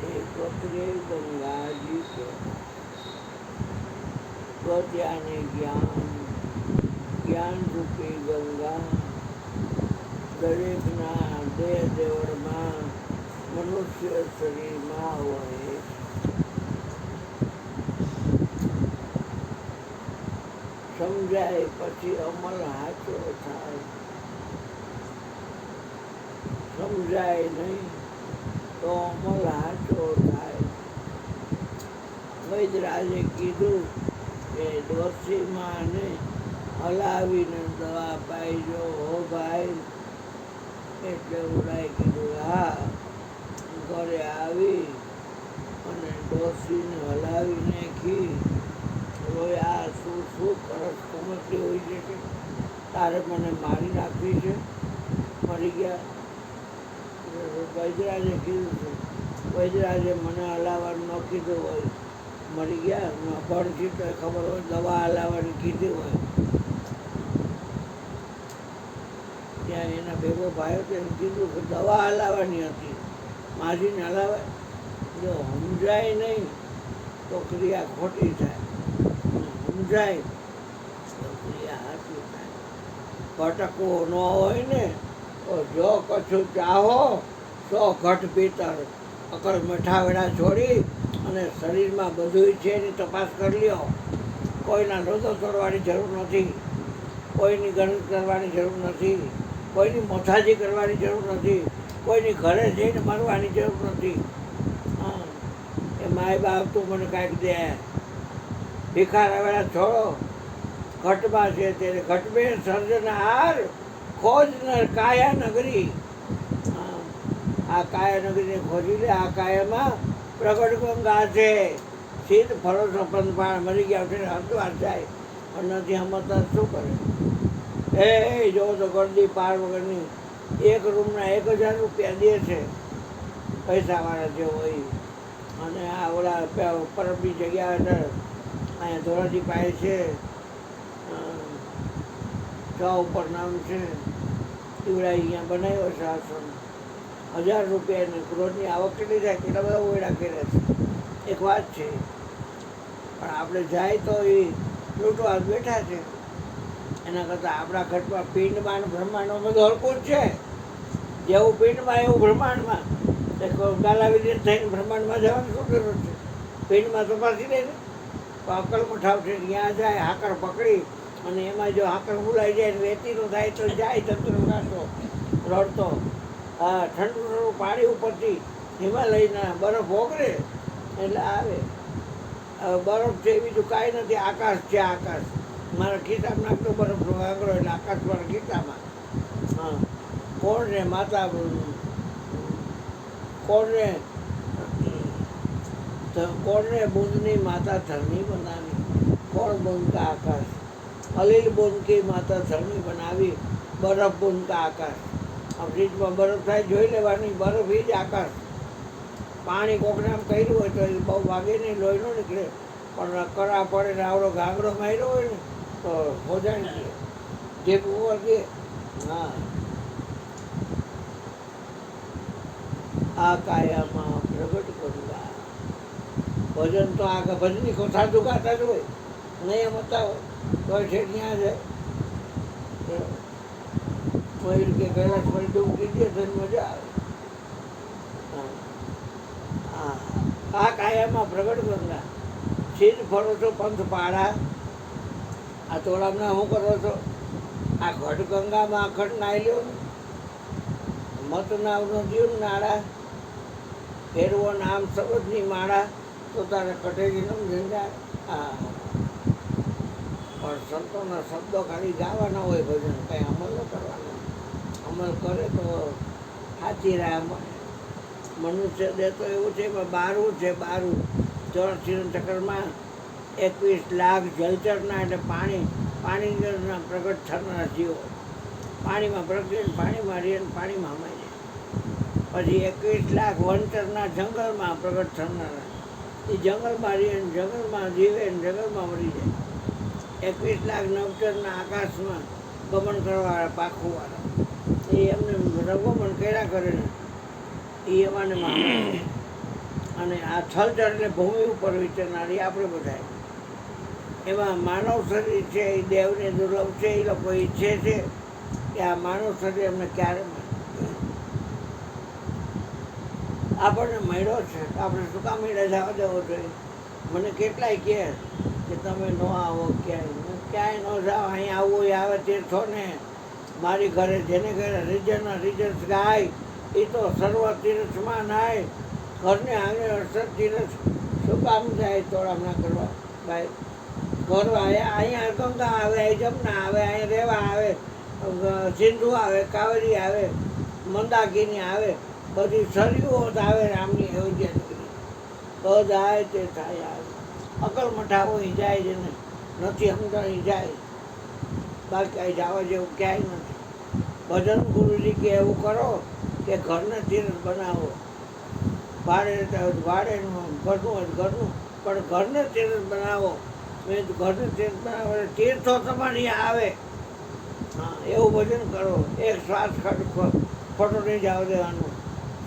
एक वक्रे गंगा जी के गत्याने ज्ञान रूपी गंगा दरेकना देह देवળમાં મનુષ્ય શરીરમાં હોય. સમજાય પછી અમલ સાચો થાય, સમજાય નહીં તો અમલ સાચો થાય. વૈદરાજે કીધું કે ડોશીમાને હલાવીને દવા પાઈજો હો ભાઈ. એટલે ઉડાઈ કીધું હા. ઘરે આવી અને ડોશીને હલાવી નાખી. આ શું શું કરસ કમતી હોય છે કે તારે મને મારી નાખવી છે? મરી ગયા. વૈદરાજે કીધું છે, વૈદરાજે મને હલાવવાનું ન કીધું હોય, મરી ગયા. ભણથી તો ખબર હોય દવા હલાવવાની કીધી હોય. ત્યાં એના ભેગો ભાઈઓ તેને કીધું કે દવા હલાવવાની હતી, માજીને હલાવે. જો સમજાય નહીં તો ક્રિયા ખોટી થાય, સમજાય તો ક્રિયા સાચી થાય. ભટકવો ન હોય ને તો જો કશું ચાહો તો ઘટ ભીતર અકલ મઠાવેડા છોડી અને શરીરમાં બધું છે એની તપાસ કરી લ્યો. કોઈના રોદો તોડવાની જરૂર નથી, કોઈની ગણિત કરવાની જરૂર નથી, કોઈની મોથાજી કરવાની જરૂર નથી, કોઈની ઘરે જઈને મરવાની જરૂર નથી. હા, એ માય બાપ તું મને કાંઈક દે. ભિખાર આવેલા છોડો ઘટમાં છે ત્યારે ઘટમે સર્જનહાર ખોજ કાયા નગરી. આ કાયા નગરીને ખોજી લે. આ કાયામાં પ્રગટ ગંગા છે. સીધ ભરોસો પંથપાળ મરી ગયા છે હરદ્વાર જાય પણ નથી સમજતા શું કરે. એ જો તો ગરદી પાર વગરની એક રૂમના 1000 રૂપિયા દે છે પૈસાવાળા જે હોય. અને આ ઓલા પરબની જગ્યા અહીંયા ધોરાજી પાસે છે, ચા ઉપર નામ છે, એવડા અહીંયા બનાવ્યો છે આશ્રમ. 1000 રૂપિયાની રોજની આવક કેટલી થાય? કેટલા બધા ઓયડા કર્યા છે. એક વાત છે પણ આપણે જાય તો એ લૂંટવા બેઠા છે. એના કરતાં આપણા ઘટમાં પિંડમાં બ્રહ્માંડમાં બધું હરકું જ છે. જેવું પિંડમાં એવું બ્રહ્માંડમાં. ગાલાવિદિત થઈને બ્રહ્માંડમાં જવાની શું જરૂર છે? પિંડમાં તપાસી લે ને તો અકલ મઠાવ છે ત્યાં જાય હાકર પકડી અને એમાં જો હાકર બોલાઈ જાય ને વેતીનો થાય તો જાય તંત્ર કાઢતો રડતો. હા, ઠંડુ ઠંડુ પાણી ઉપરથી હિમાલયના બરફ ઓગળે એટલે આવે. બરફ છે બીજું કાંઈ નથી, આકાશ છે. આકાશ મારા ખિસ્સામાં નાખતો બરફનો આંગળો એટલે આકાશ મારા ખિસ્સામાં. હા, કોણને માતા કોણને બુંદની માતા ધરની બનાવી. કોણ બુંદ કા આકાશ, અલીલ બુંદ કી માતા ધરની બનાવી. બરફ બુંદ કા આકાશ. આ ફ્રીજમાં બરફ થાય જોઈ લેવાની, બરફ એ જ આકાશ. પાણી કોકને આમ કર્યું હોય તો બહુ વાગે નહીં, લોહી ન નીકળે. પણ કરા પડે ને આવડો ઘાંગડો માર્યો હોય ને તો હોજાણી દે, જે કુંવર દે. હા, આ કાયામાં પ્રગટ ગંગા. ભજન તો આ ભજની સાધુ ગાતા જ હોય, નહીં એમતા હોય તો છે ત્યાં જાય. મયુર કે કૈલાસ પર ડૂબકી દે તો મજા આવે. આ કાયામાં પ્રગટ ગંગા. સીધ ફરો છો પંથ પાડા. આ તોડામણા શું કરો છો? આ ઘટ ગંગામાં અખંડ નાઈ લ્યો ને. મત નાવનો જીવ નાળા ફેરવો નામ શબ્દની માળા તો તારે કટેજીનો ઝંઝા. હા, પણ સંતોના શબ્દો ખાલી ગાવાના હોય, ભજન કંઈ અમલ ન કરવાનો. અમલ કરે તો સાચી રાહ મળે. મનુષ્ય દે તો એવું છે પણ બારું છે. બારું 84 ચક્રમાં 21 લાખ જલચરના એટલે પાણીના પ્રગટ થનારા જીવો. પાણીમાં પ્રગટે, પાણીમાં રહે, પાણીમાં હમાય જાય. પછી 21 લાખ વનચરના જંગલમાં પ્રગટ થનારા. એ જંગલમાં રહે, જંગલમાં જીવે, જંગલમાં મરી જાય. 21 લાખ નવચરના આકાશમાં ગમન કરવાવાળા, પાખુંવાળા. એ એમને રંગોમન કર્યા કરે ને એ એમાંને માં. અને આ થલચર એટલે ભૂમિ ઉપર વિચરનારી આપણે બધા. એમાં માનવ શરીર છે એ દેવને દુર્લભ છે. એ લોકો ઈચ્છે છે કે આ માનવ શરીર એમને ક્યારે મળે. આપણને મળ્યો છે તો આપણે શું કામ મળે જવા દેવો જોઈએ. મને કેટલાય કહે કે તમે ન આવો ક્યાંય. ક્યાંય ન જાઓ, અહીં આવવું એ આવે તીર્થો ને. મારી ઘરે જેને ઘરે રિઝલ્ટ ગાય એ તો સર્વ તીર્થમાં નાય. ઘરને આંગણે 68 તીર્થ શું કામ જાય તોડામણા કરવા ભાઈ. કરવા અહીંયા ગંગા આવે, અહીં જમના આવે, અહીં રેવા આવે, સિંધુ આવે, કાવેરી આવે, મંદાકિની આવે, બધી સરયુઓ જ આવે. રામની અયોધ્યા નીકળી બધાય તે થાય આવે. અકલ મઠાવો એ જાય જેને નથી સમજણ એ જાય. બાકી અહીં જવા જેવું ક્યાંય નથી. ભજન ગુરુજી કે એવું કરો કે ઘરને તીર્થ બનાવો. ભાડે ઘરનું ઘરનું પણ ઘરને તીર્થ બનાવો. મેં ઘરને તીર્થ બનાવો તીર્થો તમારી આવે. હા, એવું ભજન કરો. એક શ્વાસ ખોટો નહીં જવા દેવાનું.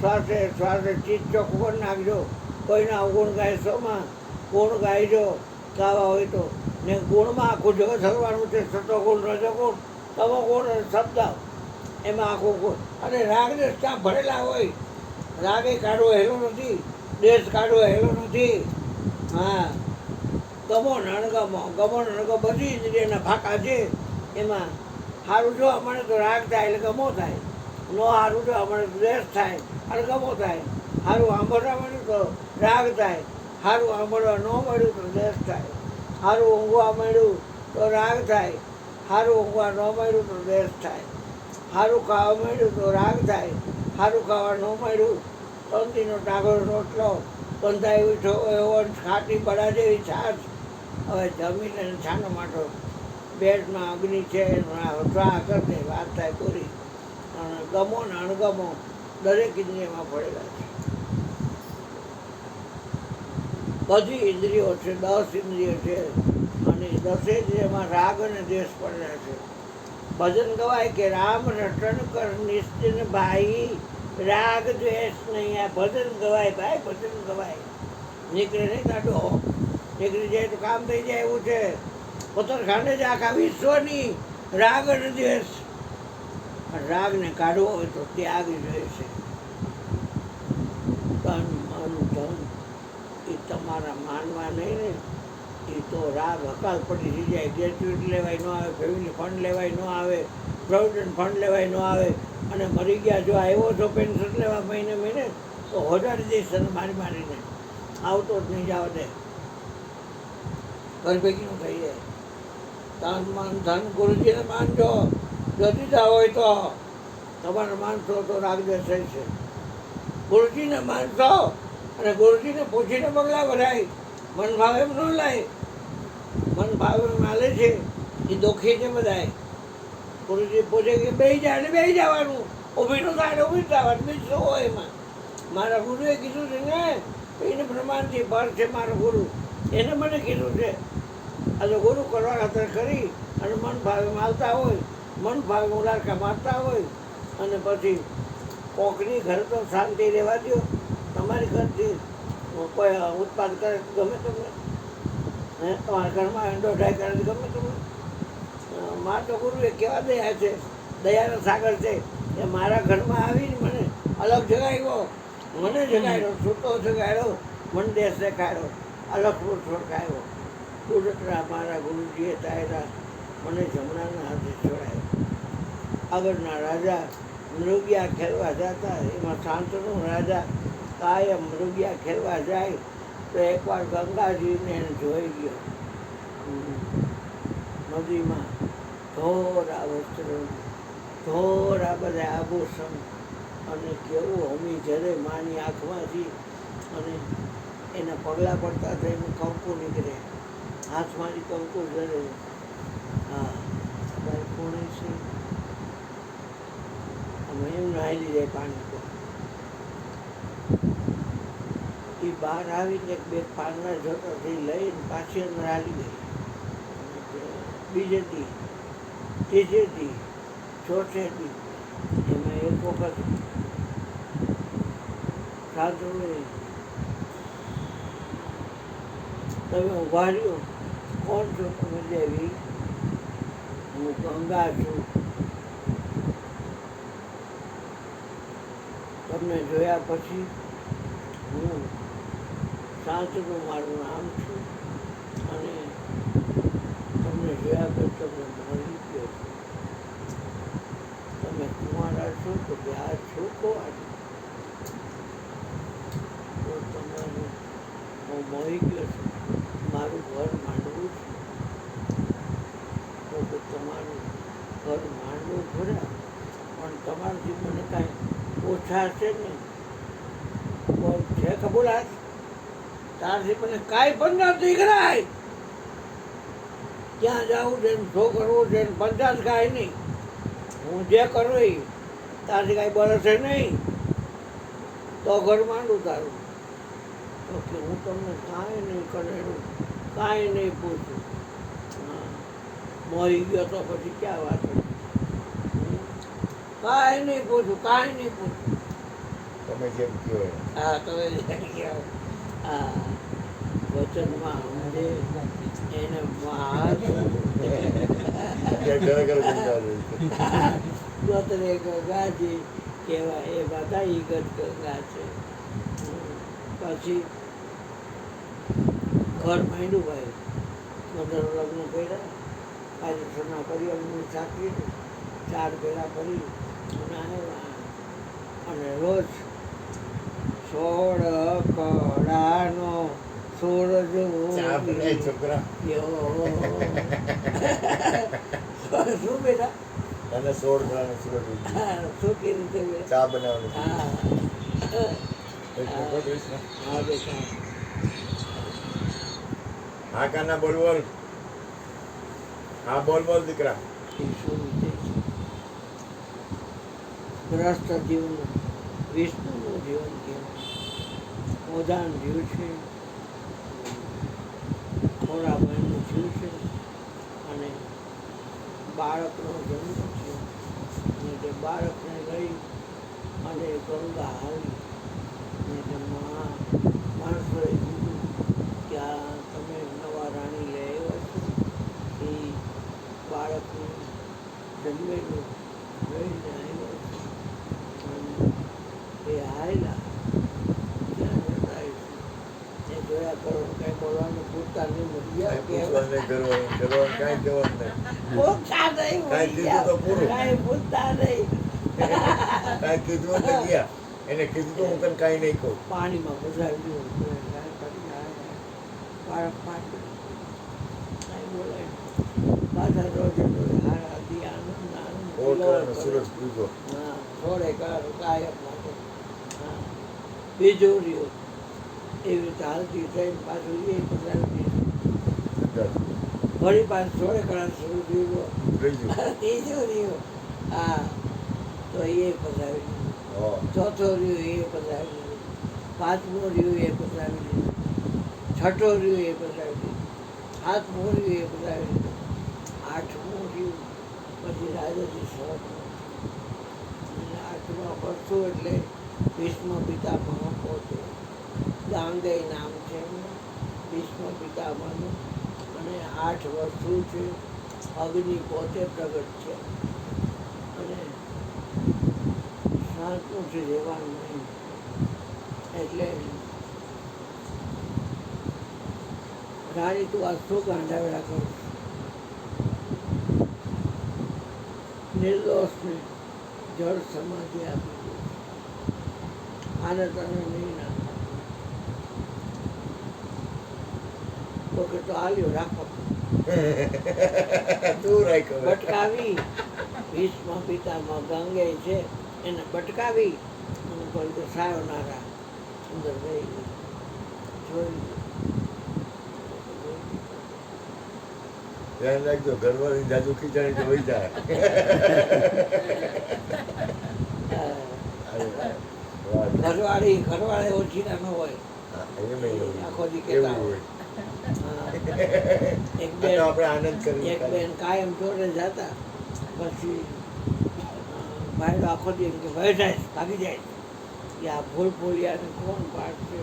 શ્વાસે ચીજ ચોખ્ખું કરી નાખજો. કોઈના અવગુણ ગાયશોમાં ગુણ ગાઈજો ગાવા હોય તો. ને ગુણમાં આખું જગત હરવાનું છે. સતોગુણ, રજોગુણ, તમોગુણ અને શબ્દ એમાં આખું ગુણ. અને રાગદેશ ક્યાં ભરેલા હોય. રાગે કાઢવો હેલો નથી, દેશ કાઢવો હેલો નથી. હા, ગમો ને અણગમો, ગમો ને અણગમો બધી ઇન્દ્રિયના ફાંકા છે. એમાં સારું જો અમારે તો રાગ થાય એટલે ગમો થાય. ન સારું જો અમારે દ્વેષ થાય અને ગમો થાય. સારું સાંભળવા મળ્યું તો રાગ થાય. સારું સાંભળવા ન મળ્યું તો દ્વેષ થાય. સારું ઊંઘવા મળ્યું તો રાગ થાય. સારું ઊંઘવા ન મળ્યું તો દ્વેષ થાય. સારું ખાવા મળ્યું તો રાગ થાય. સારું ખાવા ન મળ્યું તંતીનો ટાગર રોટલો બંધાઈ ઉઠો એવો ખાટી બળા જેવી છાશ. હવે જમીને છાનો માટો બેડમાં અગ્નિ છે સ્વાહ કરતે વાત થાય પૂરી. અને ગમો ને અણગમો દરેક ઇન્દ્રિયમાં પડેલા છે. બધી ઇન્દ્રિયો છે, 10 ઇન્દ્રિયો છે. અને 10 ઇન્દ્રિયમાં રાગ અને દ્વેષ પડેલા છે. ભજન ગવાય કે રામ રટન કર નિશ્ચિન ભાઈ, રાગ દ્વેષ નહીં. આ ભજન ગવાય ભાઈ, ભજન ગવાય. નીકળે નહીં કાઢો, નીકળી જાય તો કામ થઈ જાય એવું છે. પોતરખાંડે જ આખા વિશ્વની રાગ અને દ્વેષ. રાગને કાઢવો હોય તો ત્યાગ જોઈએ છે. તન મન ધન એ તમારા માનવા નહીં ને. એ તો રાગ હકાલ પડી થઈ જાય. ગ્રેજ્યુએટ લેવાય ન આવે, ફેમિલી ફંડ લેવાય ન આવે, પ્રોવિડન્ટ ફંડ લેવાય ન આવે. અને મરી ગયા જો આવ્યો છો પેન્શન લેવા મહિને તો હોજાડી દઈશ અને મારીને આવતો જ નહીં જવા દે. ઘર ભેગીનું થઈ જાય. તન મન ધન ગુરુજીને માનજો. જો દીધા હોય તો તમારે માનશો તો રાગદ્વેષ છે. ગુરુજીને માનશો અને ગુરુજીને પૂછીને પગલાં ભરાય. મન ભાવે એમ ન લાય. મન ભાવે એમ હાલે છે એ દુઃખી છે બધાય. ગુરુજી પૂછે કે બેસી જાય એટલે બેસી જવાનું. ઊભી નું થાય ઊભી થવાનું. બીજું શું હોય એમાં. મારા ગુરુએ કીધું છે ને એને પ્રમાણથી પર છે મારો ગુરુ. એને મને કીધું છે. આ તો ગુરુ કરવા ખાતર કરી અને મન ભાવે માલતા હોય, મન ભાવે ઉલારકા મારતા હોય. અને પછી કોકની ઘર તો શાંતિ રહેવા દો. તમારી ઘરથી કોઈ ઉત્પાદ કરે ગમે તમને. તમારા ઘરમાં એંડો ઢાઈ કરે ગમે તમને. મારા તો ગુરુએ કેવા દયા છે, દયાનો સાગર છે. એ મારા ઘરમાં આવીને મને અલગ જગાવ્યો, મને જગાડ્યો, છૂટો જગાડ્યો, મન દેશ દેખાડ્યો, અલગ છોડકાયો. કુદરતના મારા ગુરુજીએ તાયરા મને જમણાના હાથે છોડાયો. આગળના રાજા મૃગિયા ખેલવા જતા. એમાં શાંતનું રાજા કાયમ મૃગિયા ખેલવા જાય તો એકવાર ગંગાજીને એને જોઈ ગયો. નદીમાં ધોરા વસ્ત્રો, ધોરા બધા આભૂષણ અને કેવું હમી જરે માની આંખમાંથી. અને એના પગલાં પડતા થઈને કંકુ નીકળે, હાથમાંથી કંકુ જરે. હા ભાઈ કોણે છે? અમે એમ નાહી જાય પાણી પર. એ બહાર આવીને બે પાનના જોટાથી લઈને પાછી અંદર હાલી ગઈ. બીજે દી, ત્રીજે દી, ચોથે દી એમાં એક વખત ખાધું નહીં. તમે ઉભા રહ્યો. કોણ છો તમે? દેવી. હું ગંગા છું. તમને જોયા પછી હું શાંતનું મારું નામ છું અને તમને જોયા પછી તમને મળી ગયો છું. તમે કુંવારા છો તો આ છો કુંવારી. તો તમારું હું મળી ગયો છું. મારું ઘર માંડવું છે તો તમારું ઘર માંડવું ખરા પણ તમારાથી મને કાંઈ ઓછા છે ને છે કબૂલાત. તારથી મને કાંઈ પણ નથી કરાય. ક્યાં જવું છે ને શું કરવું છે ને પંચાયત કાંઈ નહીં. હું જે કરું એ તારથી કાંઈ બરસે નહીં તો ઘર માંડું તારું. તો કે હું તમને કાંઈ નહીં કરેલું, કાંઈ નહીં પૂછું. હા, મરી ગયો તો પછી ક્યાં વાત? કાંઈ નહીં પૂછું, કાંઈ નહીં પૂછું. તમે જેમ કહો એમ. હા, તમે કહો. હા, વચનમાં સમજે એને ઘર ઘર ગંગા રહે છે. ગોતરે ગંગાજી કહેવાય. એ બધા ઈ ગંગા છે. પછી ઘર માંડ્યું ભાઈ. મધર લગ્ન કર્યા. કાયદેસરના કરિયરની સાચવી 4 ભેળા કરી અને આવ્યા. અને રોજ 16 કળાનો સૂરજ ચા બનાય છોકરા. શું બેટા? અને 16 કળાનો સૂરજ ઉગ્યો. હા, શું કેવી રીતે બેટા? ચા બનાવવાનું. હા એટલે કહો કૃષ્ણ. હા બેટા. હા કાના બોલ બોલ. હા બોલ બોલ દીકરા. ગ્રસ્ત જીવન વિષ્ણુનું જીવન કહેવાય. મોદાન જીવ છે, ખોરા બહેનનું જીવ છે અને બાળકનો જન્મ છે. અને તે બાળકને લઈ અને ગંગા હાલી અને તે માણસોએ કીધું કે આ તમે નવા રાણી લઈ આવ્યા છો એ બાળકનું જન્મેલું લઈને આવ્યો છે. અને એ આવેલા ત્યાં જતા એ જોયા કરો. કંઈ બોલવાનું પૂછતા નહીં. મરી ગયા પૂછવાનું કરવાનું કરવાનું કાંઈ કહેવાનું નહીં. પૂછતા નહીં. કાંઈ મરી કીધું તો ગયા. પૂરું. કાંઈ પૂછતા નહીં. કાંઈ કીધું તો ગયા. એને કીધું તો હું તને કાંઈ નહીં કહું. પાણીમાં બસાવી દીધું. બાળક પાણી કાંઈ બોલાય. પાછા રોજ હારા દી આનંદ આનંદ 16 કળાનો સૂરજ ઉગ્યો. હા, 16 કળાનો કાયમ માટે. હા, બીજું રહ્યું એવી રીતે હાલતી થઈને પાછું એ પસાવી દીધું. ફરી પાછું 16 કળાનો સૂરજ ઉગ્યો. ત્રીજું. ત્રીજું રહ્યું. હા, તો એ પસાવી દીધું. હા. ચોથો રહ્યું એ પસાવી દીધું. પાંચમો રહ્યું એ પસાવી દીધું. છઠ્ઠો રહ્યું એ પસાવી દીધું. સાતમો રહ્યું એ પસાવી દીધું. આઠમો રહ્યું પછી રાજાજી સળગનો. આઠમા વર્ષો એટલે ભીષ્મ પિતામહ પોતે. ગાંગેય નામ છે એમનું, ભીષ્મ પિતામહનું. અને 8 વર્ષો છે. અગ્નિ પોતે પ્રગટ છે. અને શાંતિથી રહેવાનું નહીં. એટલે રાણી તું આ શું ગાંડાવેલા કરું? નિર્દોષને જળ સમાધિ આપી દીધી. આને તને નહીં નાખો. તો કે તો આલ્યો રાખો. તું રાખ્યો. બટકાવી ભીષ્મ પિતામહ ગંગે છે એને બટકાવી અને કહ્યું કે સાયોનારા અંદર રહી ગઈ. જોઈ ધ્યાન રાખજો ઘરવાળી જાજુ ખીચાણી તો વહી જાય. ઘરવાળે ઓછી ના ન હોય. એમ એવું. આખો દી એવું કહેતા હોય. હા. એક આ તો આપણે આનંદ કરીએ. બેન કાયમ જોડે જતા. પછી ભાઈ આખો દી એમ કે ભાઈ જાય ભાગી જાય કે આ ભૂલભુલિયાને કોણ પાડશે?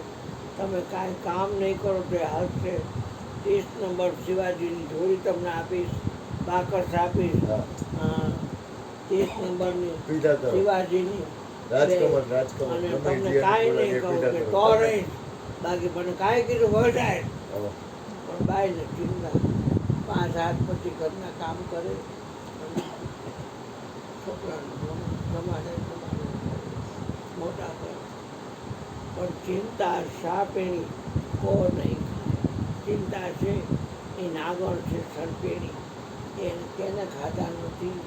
તમે કાંઈ કામ નહીં કરો તો એ હાલશે. 30 નંબર શિવાજીની જોડી તમને આપીશ, બાકસ આપીશ. હા. 30 નંબરની પીધા તો શિવાજીની રાજકમલ રાજકમલ અને ગમે તમને તે કાંઈ બોલાય નહીં કહું પીધા કે તો. તો રહીશ, બાકી મને કાંઈ કીધું વળાય. હવે પણ બાઈને ચિંતા 5 હાથ પછી ઘરના કામ કરે અને છોકરાને તમારે મોટા કરે. પણ ચિંતા સાપેણી કો નહીં ખાય. ચિંતા છે એ નાગણ છે સરપેણી, એને કેને ખાધા નથી.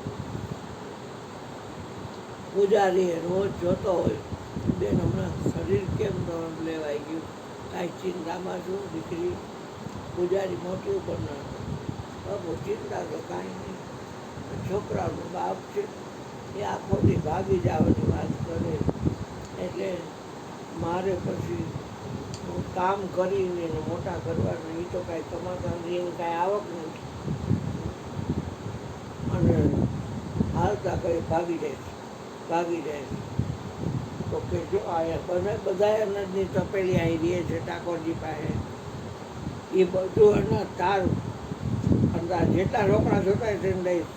પૂજારી રોજ જોતો હોય, બેન હમણાં શરીર કેમ ન લેવાઈ ગયું, કાંઈ ચિંતામાં શું દીકરી? પૂજારી મોટી ઉપર ના બાબુ ચિંતા તો કાંઈ નહીં. છોકરાનો બાપ છે એ આખોથી ભાગી જવાની વાત કરે. એટલે મારે પછી કામ કરીને એને મોટા કરવાના. એ તો કાંઈ કમાતા નથી, એને કાંઈ આવક નથી. અને હાલતા કંઈ ભાગી જાય તો કે જો આયા બધા અનાજની તપેલી અહીં રહે છે ઠાકોરજી પાસે. એ બધું અનાજ તારું, અને તાર જેટલા રોકડા જોતા તેને લઈશ.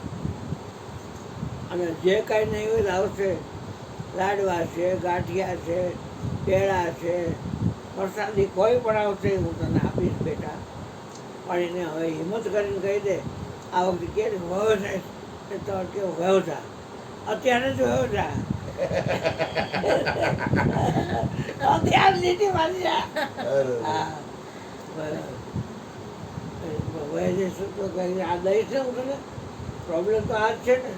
અને જે કાંઈ નહીં હોય આવશે, લાડવા છે, ગાંઠિયા છે, પેડા છે, પ્રસાદી કોઈ પણ આવશે હું તને આપીશ બેટા. પણ એને હવે હિંમત કરીને કહી દે, આ વખતે કે વ્યવસાય એ તો કેવો વ્યવસાય અત્યારે જ વ્યવસાય અત્યારે લીધી મારી જા. હા બરાબર. શું તો કહી આ દઈશ ને હું તને. પ્રોબ્લેમ તો આ જ છે ને.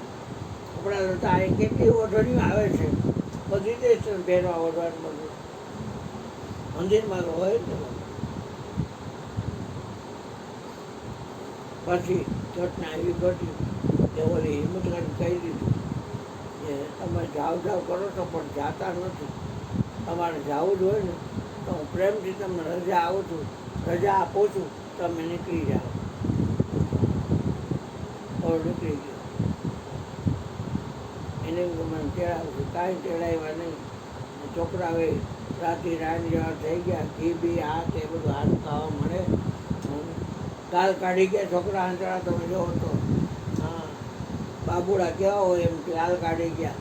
કપડાં તો અહીં કેટલી ઓઢણીઓ આવે છે, બધી દઈશ ને પહેરવા ઓઢવાનું બધું. મંદિરમાં તો હોય જ ને. પછી ઘટના એવી ઘટી કે ઓલી હિંમત કરીને કહી દીધું કે તમે જાવ કરો છો પણ જાતા નથી. તમારે જવું જ હોય ને તો હું પ્રેમથી તમને રજા આવું છું, રજા આપું છું, તમે નીકળી જાઓ. નીકળી ગયો. એને મને તેડાવું છું, કાંઈ તેડાવ્યા નહીં. છોકરાઓએ રાતે રાણી જેવા થઈ ગયા, ઘી બી આ તે બધું હારું ખાવા મળે. ગાલ કાઢી ગયા છોકરા આંતરા, તમે જોવો તો. હા બાબુડા કેવા હોય એમ ગાલ કાઢી ગયા.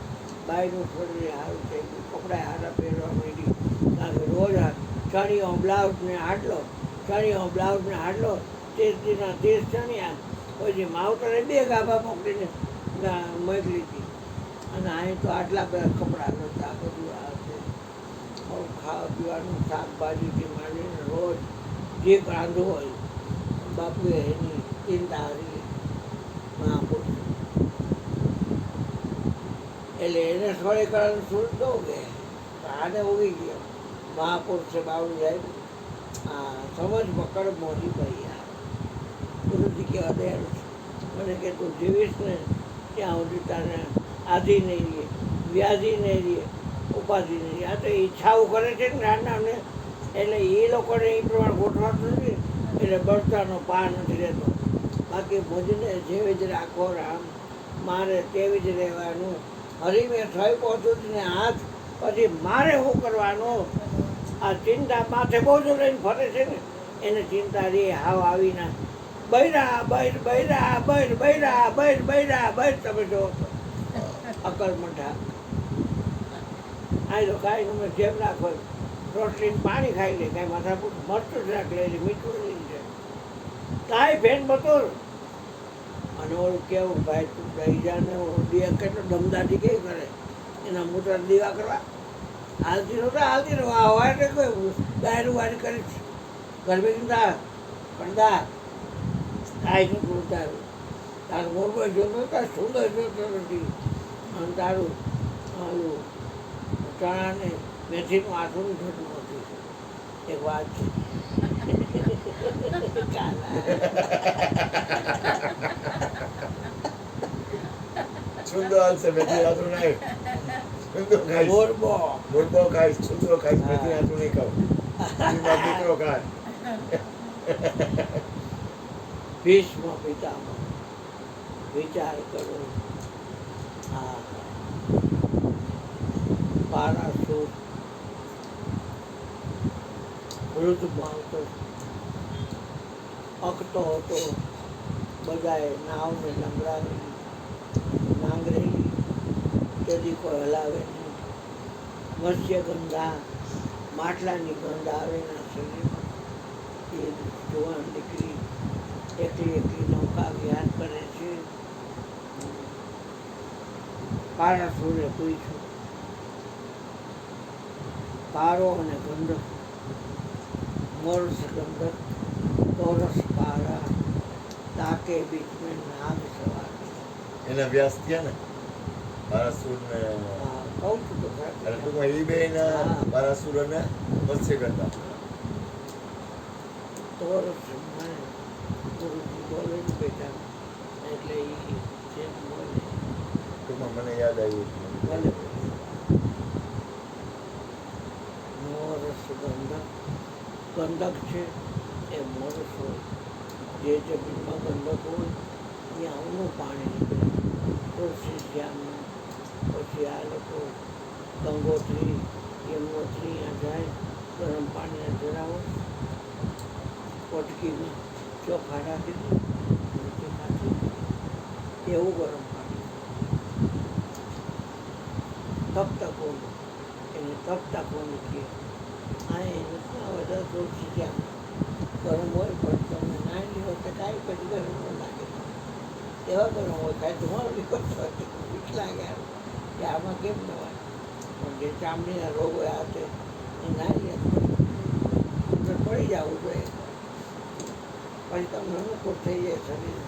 બાઈનું શરીર સારું થઈ ગયું, કપડાં સારા પહેરવા માંડી. કારણ કે રોજ ચણિયો બ્લાઉઝને આટલો, ચણિયો બ્લાઉઝને આટલો, 30 દીના 30 ચણિયા. પછી માવતરે 2 ગાભા મોકલીને મોકલી હતી. અને અહીં તો આટલા બધા કપડાં નહોતા, બધું આ છે. ખાવા પીવાનું શાકભાજીથી માંડીને રોજ જે રાંધવું હોય બાપુએ એની ચિંતા હતી મહાપુરુષ. એટલે એને સોળે કરવાનું સુર દઉં કે આને ઉગી ગયો મહાપુરુષ છે બાબુ સાહેબ. હા સમજ પકડ મોટી ભાઈ યાર. ગુરુજી કેવા દયાળુ છે. મને કે તું જીવીશ ને ત્યાં સુધી તારે આધી નહીં રહીએ, વ્યાધી નહીં રહીએ, ઉપાધિ નહીં રહીએ. આ તો ઈચ્છાઓ કરે છે ને નાનાને, એટલે એ લોકોને એ પ્રમાણે ગોઠવાતું નથી. એટલે બળતાનો પાર નથી રહેતો. બાકી ભુજને જેવી જ રાખો રામ, મારે તેવી જ રહેવાનું. હરીમે થઈ પહોંચું ને હાથ પછી મારે શું કરવાનું? આ ચિંતા માથે બોજ લઈને ફરે છે ને, એને ચિંતા રે હાવ આવી ના. બૈરા બૈર બૈરા બૈર બૈરા બૈર બૈરા બૈર. તમે જો અકલ મઠા આ તો કાંઈ તમે જેમ રાખો, રોટલીને પાણી ખાઈ લે, કાંઈ માથાપૂટ મરચું જ રાખ લે, મીઠું લઈ જાય, કાંઈ ફેન બતોર. અને ઓલું કેવું ભાઈ તું દઈ જા ને કેટલો દમદાટી કઈ કરે એના મોટા દીવા કરવા. હાલતી નહોતા હાલતી રહો આ હોય ને કોઈ ગાયનું વારી કરી ગરબી ચિંતા પડદા કાંઈ શું તું તારું તારું મોરબો જોતો તાર સુંદર જોતો નથી. અને તારું ઓલું ચણાને મેથીનું આટલું જોતું નથી. એક વાત છે. સુંદર હાલશે મેથી આટલું નહીં. સુંદર ખાઈશ, મોરબો મોરબો ખાઈશ, સુંદર ખાઈશ, મેથી આટલું નહીં ખાવ. એમાં દીકરો ખાય. ભીષ્મ પિતામહ વિચાર કરો. હા પારાસુર વૃદ્ધ માવતર અકતો હતો, બધાએ નાવને લંગડાવી નાંગરેલી, તેથી કોઈ હલાવે નહીં. મત્સ્ય ગંધા, માટલાની ગંધ આવે એના શરીરમાં. એ જુવાન દીકરી એકલી એકલી નૌકા વિહાર કરે છે. પારાસુરે પૂછ્યું, પારો અને ગંધક, મોરસ ગંધક તોરસ પારા, તાકે બીચ મેં નાગ સવાર. એના વ્યાસ થયા ને પારાસુર ને હા, કહું છું તો ખરા. એટલે ટૂંકમાં એ બે ના હા. પારાસુર અને મત્સ્યગંધા. તોરસ મને ગુરુજી બોલે ને બેટા, એટલે એ જેમ બોલે ટૂંકમાં મને યાદ આવ્યું ભલે. મોરસ ગંધક, ગંધક છે એ મોરસ હોય. જે જમીનમાં ગંધક હોય ત્યાં ઊનું પાણી નીકળે. તુલસી શ્યામનું, પછી આ લોકો ગંગોત્રી યમનોત્રી ત્યાં જાય, ગરમ પાણી ધરાવો, પોટકીમાં ચોખા રાખી દે, નીચે નાખી દે. એવું ગરમ પાણી. તપતા કોણ, એને તપતા કોણ કહે. આ એને બધા તુલસી શ્યામ ગરમ હોય, પણ તમને નાની હોય તો કાંઈ પછી ગરમ ન લાગે. એવા ગરમ હોય, કાંઈ ધુમાડો નીકળતો હોય બીક લાગે કે આમાં કેમ ન હોય. પણ જે ચામડીના રોગ હોય આ તે એ નાની અંદર પડી જવું જોઈએ, પછી તમને અનુકૂળ થઈ જાય શરીર.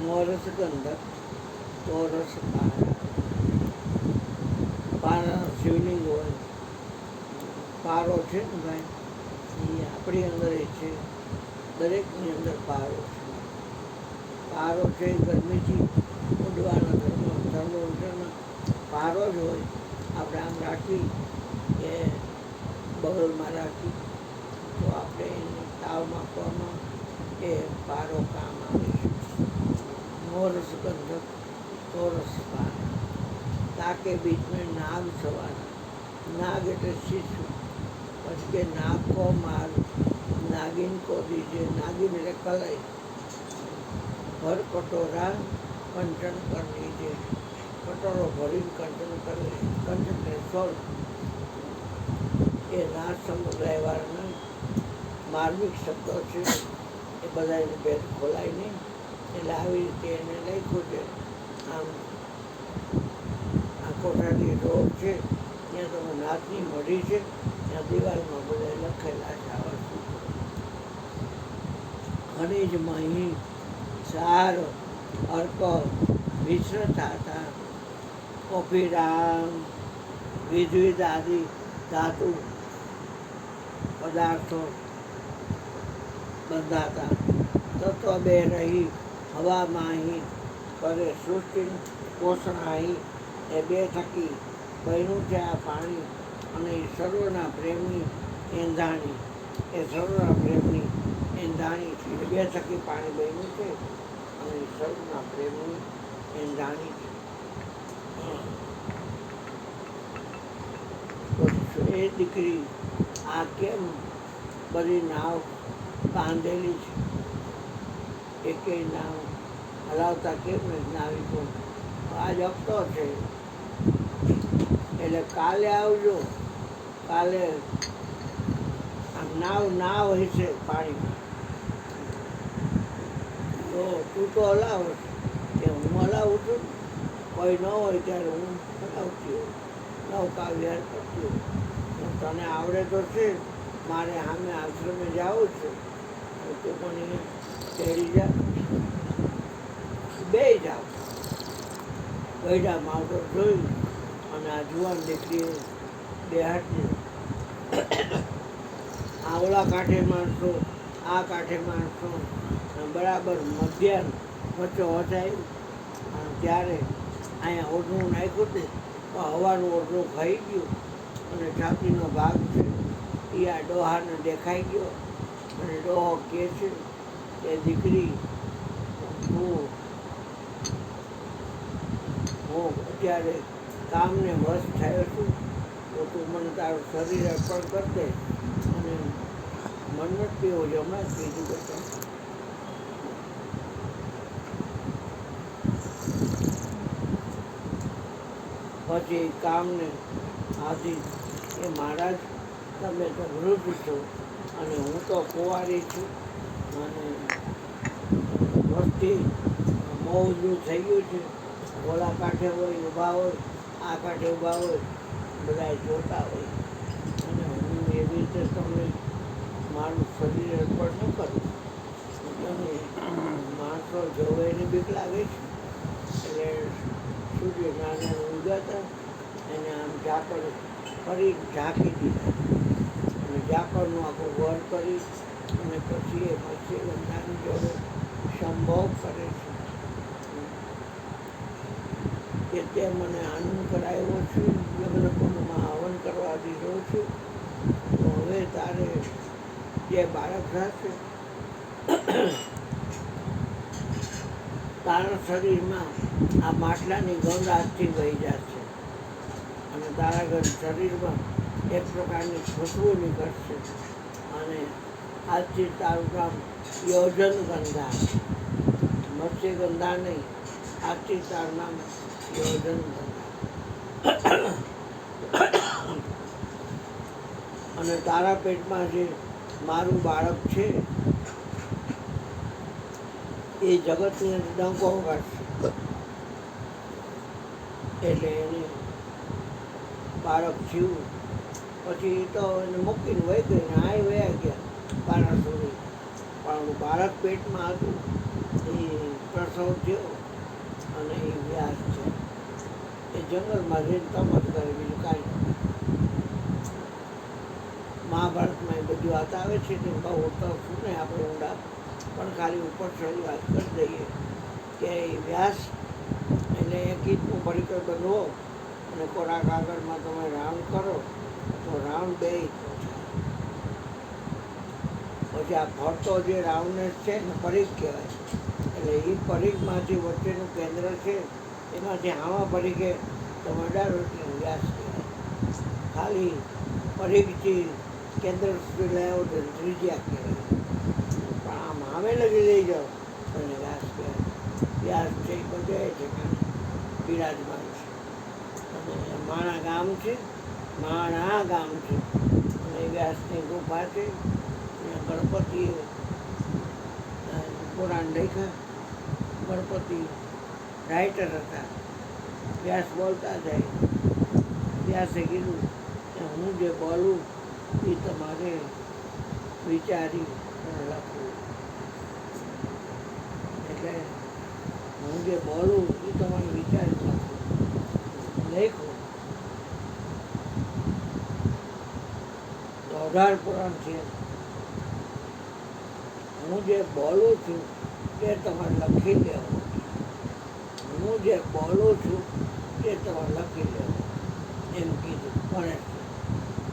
મોરસ ગંધક તોરસ પારા. પારા શિવલિંગ હોય. પારો છે ને ભાઈ, એ આપણી અંદર છે, દરેકની અંદર પારો છે. પારો છે એ ગરમીથી ઉડવાના થર્મોમીટરમાં પારો જ હોય. આપણે આમ રાખી કે બગલમાં રાખી તો આપણે એને તાવ માપવામાં એ પારો કામ આવે છે. મોરસ ગંધક તોરસ પારા, તાકે બીચ મેં નાગ સવાના. નાગ એટલે શિશુ. પછી કે નાગ કો માર, નાગિન કો દીજે. નાગિન એટલે કલાઈ. ભર કટોરા કંચન કર લીજે. કટોરો ભરીને કંચન કરે. કંચન એટલે સોલ. એ રાજ સમુદાયવાળાના માર્મિક શબ્દો છે, એ બધાને ભેદ ખોલાય નહીં. એટલે આવી રીતે એને લખ્યું છે. આમ આ કોઠારી રોડ છે ત્યાં તમે નાથની મઢી છે, ત્યાં દિવાલમાં બધા લખેલા છે આવા સૂત્રો. ખનિજ મહી સાર અર્ક મિશ્રતા હતા. કોફીરામ વિધવિધ આદિ ધાતુ પદાર્થો બંધાતા. તત્વ બે રહી હવામાં અહીં કરે સૃષ્ટિ પોષણ અહીં. એ બે થકી બન્યું છે આ પાણી, અને એ સર્વના પ્રેમની એંધાણી. એ સર્વના પ્રેમની એંધાણી છે. એ બે થકી પાણી બન્યું છે અને એ સર્વના પ્રેમની એંધાણી છે. તો એ દીકરી આ કેમ બધી નાવ બાંધેલી છે, એકેય નાવ હલાવતા કેમ નથી નાવિકો? આજ હપ્તો છે એટલે કાલે આવજો. કાલે આમ નાવ હશે પાણીમાં, તો તું તો હલાવ કે હું હલાવું છું. કોઈ ન હોય ત્યારે હું હલાવતી હોઉં, નૌકા વિહાર કરતી હોઉં. તને આવડે તો છે, મારે સામે આશ્રમે જવું છે, તું પણ અહીંયા ચડી જા, બે જાઓ. ગયડા માવતર જોઈ અને આ જુવાન દીકરીએ બે હાથને આ ઓલા કાંઠે માણસો, આ કાંઠે માણસો, બરાબર મધ્યાહન વચ્ચે વચાયું. અને ત્યારે અહીંયા ઓઢણું નાખ્યું તે તો હવાનું ઓઢણું ખાઈ ગયું અને છાતીનો ભાગ છે એ આ ડોહાને દેખાઈ ગયો. અને ડોહો કહે છે કે દીકરી, હું અત્યારે કામને વશ થયો છું, તો તું મને તારું શરીર અર્પણ કરી દે અને મન નથી પીવો છે હમણાં જ કીધું બેટા. પછી કામને આથી એ મહારાજ તમે તો વૃદ્ધ છો અને હું તો કુંવારી છું અને વસ્તી મોજું થઈ ગયું છે. ઓલા કાંઠે હોય ઊભા હોય, આ કાંઠે ઊભા હોય, બધા જોતા હોય અને હું એવી રીતે તમને મારું શરીર અર્પણ ન કરું. અને માણસો જોવે એની બીક લાગે છે એટલે સૂર્યનારાયણ ઉગાતા એને આમ ઝાકળ ફરી ઢાંકી દીધા અને ઝાકળનું આખું વર કરી અને પછી એ મત્સ્યગંધાની જોડે સંભોગ કરે છે કે તે મને આનંદ કરાવ્યો છે, લગ્નકુંડમાં હવન કરવા દીધો છું, તો હવે તારે જે બાળક થશે તારા શરીરમાં આ માટલાની ગંધ આજથી વહી જશે અને તારા શરીરમાં એક પ્રકારની ખુશ્બુ નીકળશે અને આજથી તારું નામ યોજન ગંધા, મત્સ્ય ગંધા નહીં, આજથી તારું નામ યોજન ગંધા. અને તારા પેટમાં જે મારું બાળક છે એ જગતને ડંકો વગાડશે એટલે એને બાળક જીવું. પછી તો એને મૂકીને વહી ગઈ ને આ વયા ગયા બાળક સુધી. પણ બાળક પેટમાં હતું એ પ્રસવ થયો અને એ વ્યાસ છે એ જંગલમાં જઈને તમત કરે, બીજું કાંઈ નથી. મહાભારતમાં એ બધી વાત આવે છે ને બહુ તો શું ને આપણે ઊંડા પણ ખાલી ઉપર ચડી વાત કરી દઈએ કે વ્યાસ એટલે એક ઈંટનું પરિકર બનવો અને કોરા કાગળમાં તમે રાઉન્ડ કરો તો રાઉન્ડ 2 ઇંચનો થાય. પછી આ ફરતો જે રાઉન્ડનેસ છે ને પરિઘ કહેવાય. એટલે એ પરિઘમાંથી વચ્ચેનું કેન્દ્ર છે એમાંથી આવા પરિઘે તમે અડાડો એટલે વ્યાસ કહેવાય. ખાલી પરિઘથી કેન્દ્ર સુધી લઈ આવો તો ત્રિજ્યા કહેવાય. પણ આમ આવે લગી લઈ જાઓ તો એને વ્યાસ કહેવાય. વ્યાસ છે એ બધે ઠેકાણે બિરાજમાન છે. અને માણા ગામ છે, માણા ગામ છે અને વ્યાસની ગુફા છે. ગણપતિએ પુરાણ લખ્યા. ગણપતિ રાઇટર હતા, વ્યાસ બોલતા જાય. વ્યાસે કીધું કે હું જે બોલું એ તમારે વિચારી લખવું. એટલે હું જે બોલું એ તમારે વિચારી લખવું. લખ્યું તો 18 પુરાણ છે. હું જે બોલું છું તે તમારે લખી લેવું. હું જે બોલું છું તે તમારે લખી લેવું એમ કીધું ગણેશ.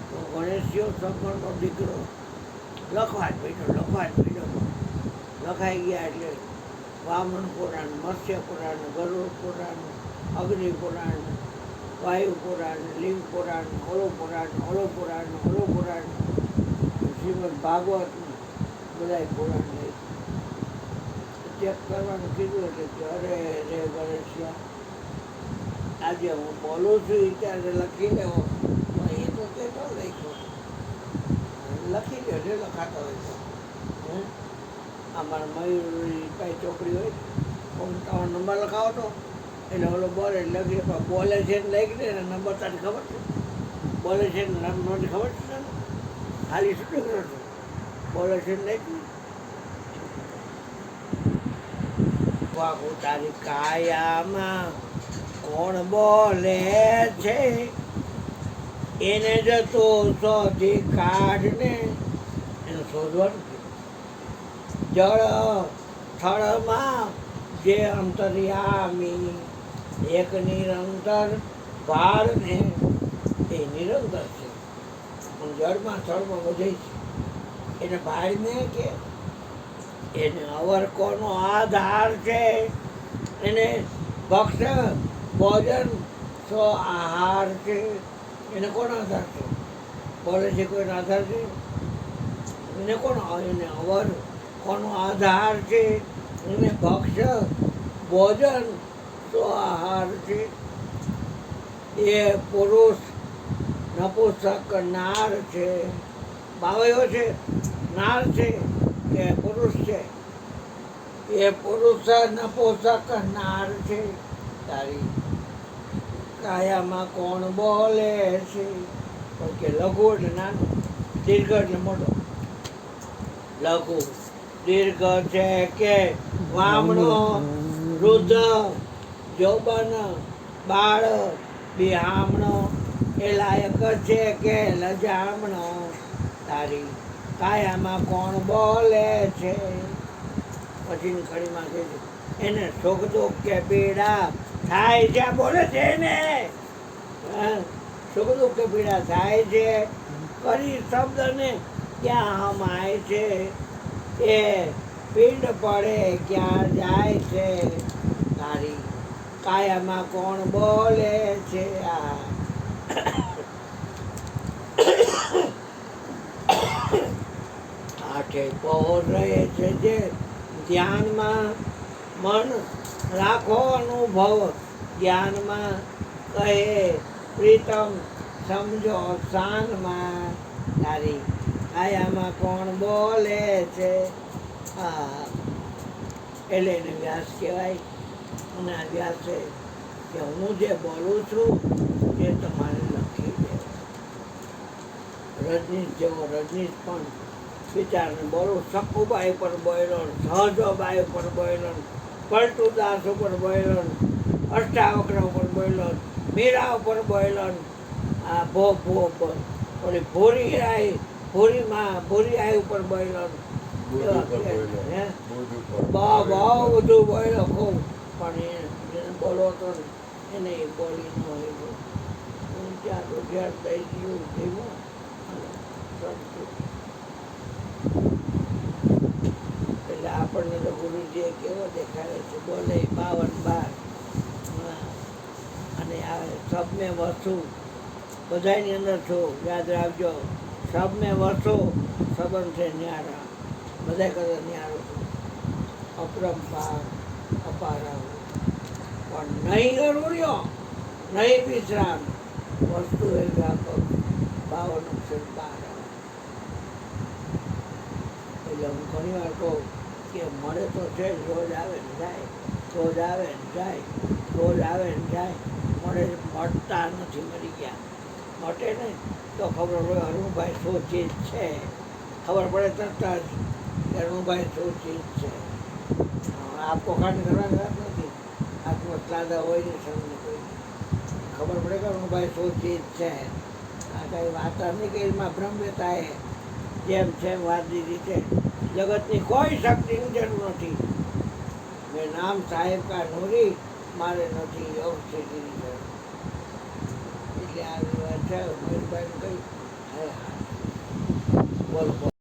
તો ગણેશજીઓ સગણનો દીકરો લખવા જ બેઠો. લખાઈ ગયા એટલે વામન પુરાણ, મત્સ્ય પુરાણ, ગરુડ પુરાણ, અગ્નિ પુરાણ, વાયુ પુરાણ, લિંગ પુરાણ, ઓલો પુરાણ, શ્રીમદ ભાગવત બધા પુરાણ લઈ ચેક કરવાનું કીધું એટલે કે અરે રે ગણેશિયા, આજે હું બોલું છું એ ત્યારે લખી લેવો. એ તો તે તો લખ્યો લખી લે જે લખાતો હોય તો. અમારા મયુર કઈ ચોકડી હોય પણ તમારો નંબર લખાવો તો એટલે ઓલો બોલે લખી પણ બોલે છે ને લખી દે ને નંબર તારી ખબર છે. બોલે છે ને નંબર ખબર છે તને? ખાલી શું કરો છો? બોલે છે ને લખી વાગુ તારી કાયામાં કોણ બોલે છે એને જતો શોધી કાઢને. એને શોધવાનું જળ થળમાં જે અંતર્યામી એક નિરંતર ભાર ને એ નિરંતર છે પણ જળમાં થળમાં વધે છે એને ભાર ને કે એને અવર્કોનો આધાર છે. એને ભક્ષ ભોજન સ્વ આહાર છે એને કોનો આધાર છે? બોલે છે કોઈનો આધાર છે? એને કોનો એને અવર કોનો આધાર છે? એને ભક્ષ ભોજન તો આહાર છે. એ પુરુષ નપુંસક નાર છે. બાવયો છે, નાર છે કે પુરુષ છે? એ પુરુષ નપુંસક નાર છે. તારી કાયામાં કોણ બોલે છે? કે લઘુ એટલે નાનો, દીર્ઘ એટલે મોટો. લઘુ દીર્ઘ છે કે વામણો, વૃદ્ધ, જોબન, બાળ, બિહામણો, એ લાયક છે કે લજામણો. તારી કાયામાં કોણ બોલે છે? પછીની ખડીમાં કહે છે એને સુખ દુઃખ કે પીડા થાય છે. બોલે છે એને સુખ દુઃખ કે પીડા થાય છે. કરી શબ્દને ક્યાં હમાય છે? એ પિંડ પડે ક્યાં જાય છે? તારી કાયામાં કોણ બોલે છે? આઠે પહોર રહે છે જે ધ્યાનમાં, મન રાખો અનુભવ જ્ઞાનમાં. કહે પ્રીતમ સમજો શાનમાં. તારી કાયામાં કોણ બોલે છે? એટલે એને વ્યાસ કહેવાય. અને આ વ્યાસ છે કે હું જે બોલું છું તે તમારે લખી દે. રજનીશ જેવો રજનીશ પણ વિચારને બોલું. સકુબાઈ પર બોયલો, સહજબાઈ ઉપર બોયલો, પલટુદાસ ઉપર બોયલો, અષ્ટાવક્ર ઉપર બોયલો, મીરા ઉપર બોયલો, આ ઓલી ભૂરી આઈ ઉપર બોયલો. બહુ બધું બોયલો ખૂબ. પણ એને બોલો તો એને બોલી ન હોય. ત્યાં તો ઘેર થઈ ગયું ધીમું. એટલે આપણને તો ગુરુજીએ કેવો દેખાડે છે? બોલે 52 અને આ સબ મેં વસુ, બધાની અંદર છું. યાદ રાખજો, સબ મેં વસુ સંબંધ છે ન્યારા. બધા કરતા ન્યારો છું. અપરંપાર અપાર પણ નહીં અરુણ્યો, નહીં વિશ્રામ. વસ્તુ એ વ્યાપક 52 એટલે હું ઘણી વાર કહું કે મળે તો છે જ, રોજ આવે ને જાય, રોજ આવે ને જાય, રોજ આવે ને જાય. મળતા નથી, મરી ગયા. મટે ને તો ખબર પડે અરુણભાઈ શું ચીજ છે. ખબર પડે તરત જ કે અરુણભાઈ શું ચીજ છે. આ પોખાણ કરવાની વાત નથી. આત્મસ્લાદા હોય ને સમજ કોઈ ખબર પડે કે અરુણભાઈ શું ચીજ છે. આ કઈ વાત નહીં કે એમાં બ્રહ્મ્યતા એ જેમ છે વાત દીધી છે. જગતની કોઈ શક્તિની જરૂર નથી. મેં નામ સાહેબ કા નૂરી, મારે નથી યોગ સ્થિતિની જરૂર. એટલે આવી વાત છે. મયુરભાઈ કહ્યું બોલો.